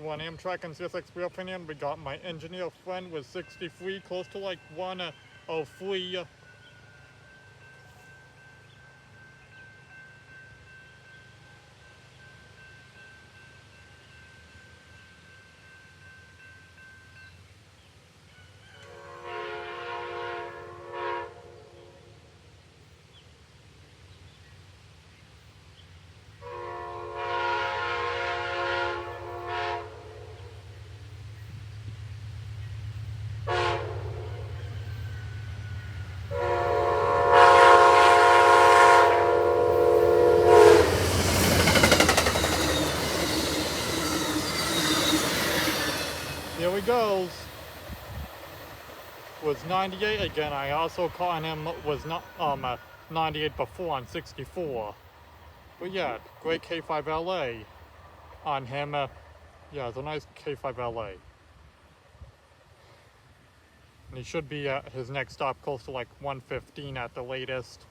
One Amtrak and CSX opinion, we got my engineer friend with 63, close to like 103. Here he goes. Was 98 again. I also caught him was not 98 before on 64. But yeah, great K5LA on him. Yeah, it's a nice K5LA. And he should be at his next stop close to like 115 at the latest.